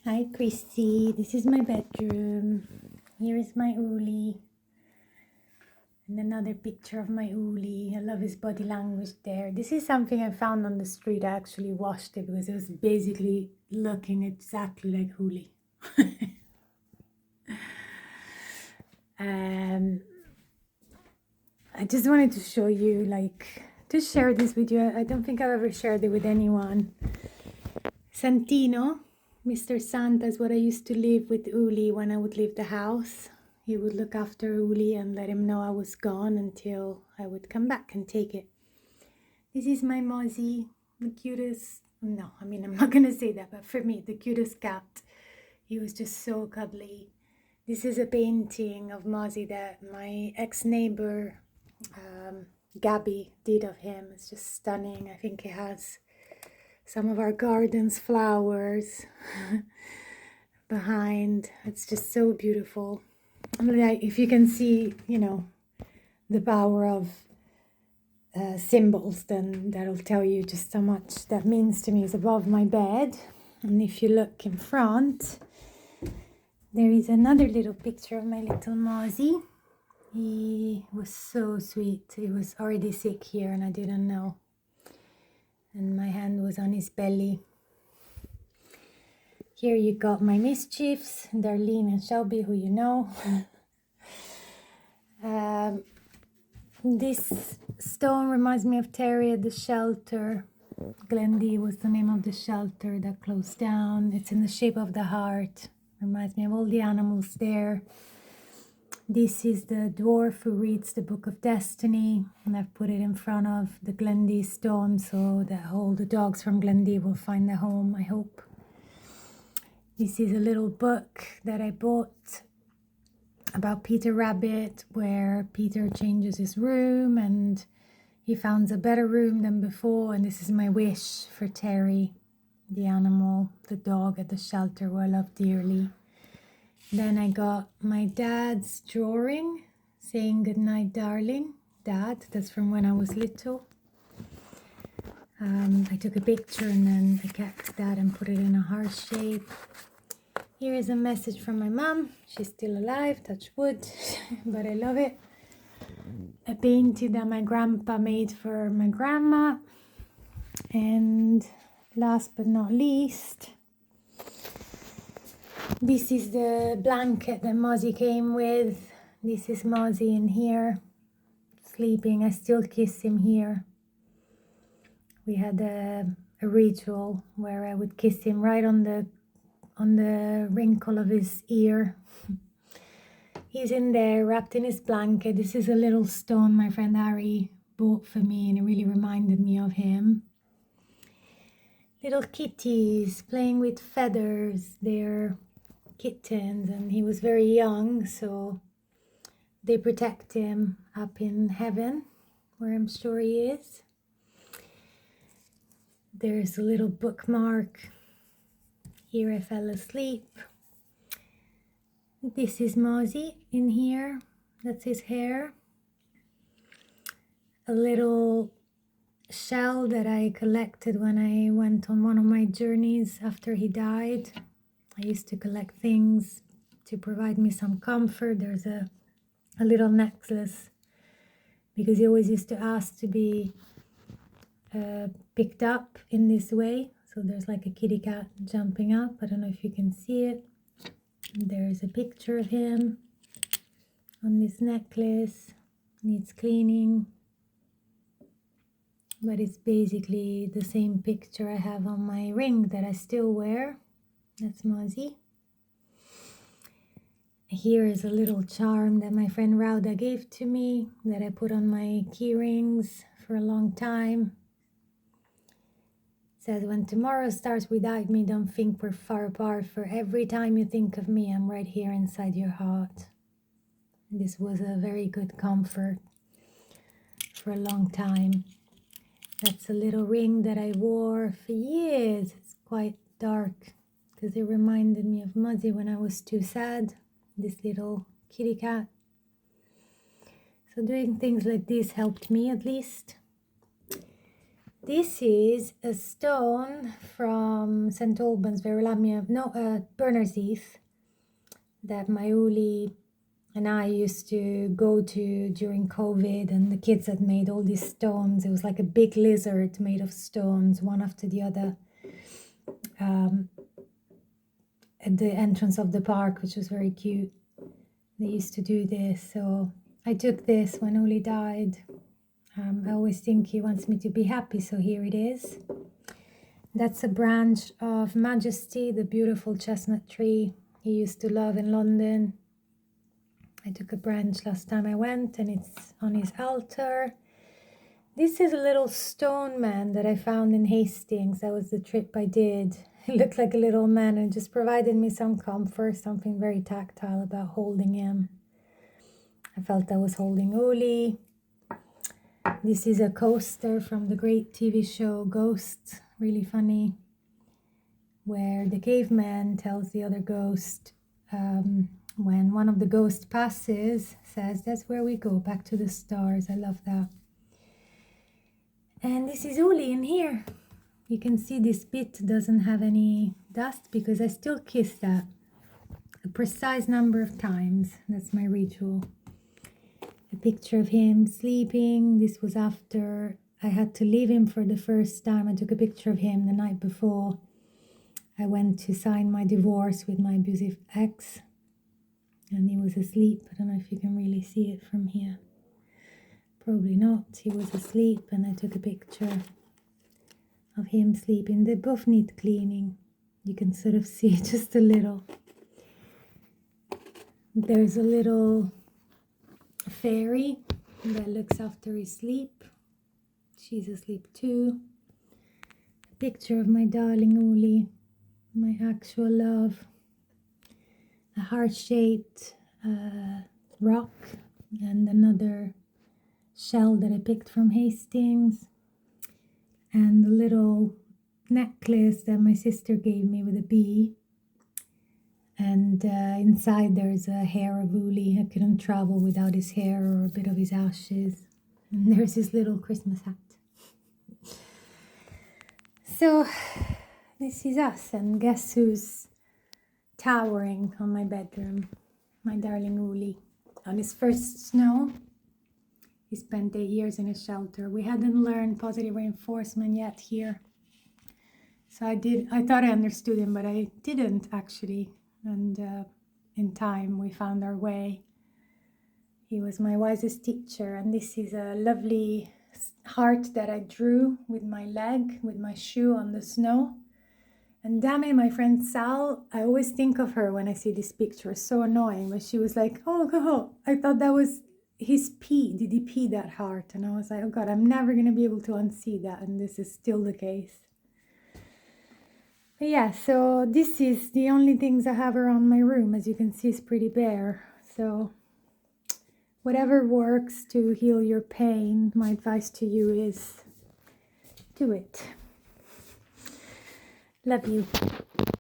Hi Chrissie, this is my bedroom. Here is my Uli. And another picture of my Uli. I love his body language there. This is something I found on the street. I actually washed it because it was basically looking exactly like Uli. I just wanted to show you, to share this with you. I don't think I've ever shared it with anyone. Santino, Mr. Santa, is what I used to live with Uli when I would leave the house. He would look after Uli and let him know I was gone until I would come back and take it. This is my Mozzie, the cutest, no, I mean, I'm not going to say that, but for me, the cutest cat. He was just so cuddly. This is a painting of Mozzie that my ex-neighbor, Gabby, did of him. It's just stunning. I think it has some of our garden's flowers behind. It's just so beautiful. Like, if you can see, the power of symbols, then that'll tell you just how much that means to me. Is above my bed. And if you look in front, there is another little picture of my little Mozzie. He was so sweet. He was already sick here and I didn't know. And my hand was on his belly. Here you got my mischiefs, Darlene and Shelby, who you know. This stone reminds me of Terry at the shelter. Glendie was the name of the shelter that closed down. It's in the shape of the heart. Reminds me of all the animals there. This is the dwarf who reads the Book of Destiny, and I've put it in front of the Glendie stone so that all the dogs from Glendie will find a home, I hope. This is a little book that I bought about Peter Rabbit, where Peter changes his room and he finds a better room than before. And this is my wish for Terry, the animal, the dog at the shelter who I love dearly. Then I got my dad's drawing saying "Good night, darling, Dad." That's from when I was little. I took a picture and then I kept that and put it in a heart shape. Here is a message from my mom. She's still alive, touch wood, but I love it. A painting that my grandpa made for my grandma. And last but not least, this is the blanket that Mozzie came with. This is Mozzie in here, sleeping. I still kiss him here. We had a ritual where I would kiss him right on the wrinkle of his ear. He's in there, wrapped in his blanket. This is a little stone my friend Harry bought for me, and it really reminded me of him. Little kitties playing with feathers. They're kittens, and he was very young, so they protect him up in heaven, where I'm sure he is. There's a little bookmark. Here I fell asleep. This is Mozzie in here. That's his hair. A little shell that I collected when I went on one of my journeys after he died. I used to collect things to provide me some comfort. There's a little necklace because he always used to ask to be picked up in this way. So there's like a kitty cat jumping up. I don't know if you can see it. There's a picture of him on this necklace. Needs cleaning. But it's basically the same picture I have on my ring that I still wear. That's Mozzie. Here is a little charm that my friend Rauda gave to me that I put on my key rings for a long time. It says, "When tomorrow starts without me, don't think we're far apart. For every time you think of me, I'm right here inside your heart." This was a very good comfort for a long time. That's a little ring that I wore for years. It's quite dark because it reminded me of Mozzie when I was too sad. This little kitty cat. So doing things like this helped me, at least. This is a stone from St. Albans, Berners Heath, that my Uli and I used to go to during COVID, and the kids had made all these stones. It was like a big lizard made of stones, one after the other, at the entrance of the park, which was very cute. They used to do this, so I took this when Uli died. I always think he wants me to be happy, so here it is. That's a branch of Majesty, the beautiful chestnut tree he used to love in London. I took a branch last time I went, and it's on his altar. This is a little stone man that I found in Hastings. That was the trip I did. He looked like a little man and just provided me some comfort, something very tactile about holding him. I felt I was holding Uli. This is a coaster from the great TV show Ghosts, really funny, where the caveman tells the other ghost, when one of the ghosts passes, says, "That's where we go, back to the stars." I love that. And this is Uli in here. You can see this bit doesn't have any dust because I still kiss that a precise number of times. That's my ritual. A picture of him sleeping. This was after I had to leave him for the first time. I took a picture of him the night before I went to sign my divorce with my abusive ex, and he was asleep. I don't know if you can really see it from here. Probably not. He was asleep, and I took a picture of him sleeping. They both need cleaning. You can sort of see just a little. There's a little fairy that looks after his sleep. She's asleep too. A picture of my darling Uli, my actual love. A heart-shaped rock, and another shell that I picked from Hastings, and a little necklace that my sister gave me with a bee. And inside there's a hair of Uli. I couldn't travel without his hair or a bit of his ashes. And there's his little Christmas hat. So this is us, and guess who's towering on my bedroom? My darling Uli. On his first snow, he spent 8 years in a shelter. We hadn't learned positive reinforcement yet here. So I thought I understood him, but I didn't actually. And in time, we found our way. He was my wisest teacher. And this is a lovely heart that I drew with my leg, with my shoe on the snow. And damn it, my friend Sal, I always think of her when I see this picture. It's so annoying. But she was like, oh, I thought that was his pee. Did he pee that heart? And I was like, oh God, I'm never going to be able to unsee that. And this is still the case. But yeah, so this is the only things I have around my room. As you can see, it's pretty bare. So whatever works to heal your pain, my advice to you is do it. Love you.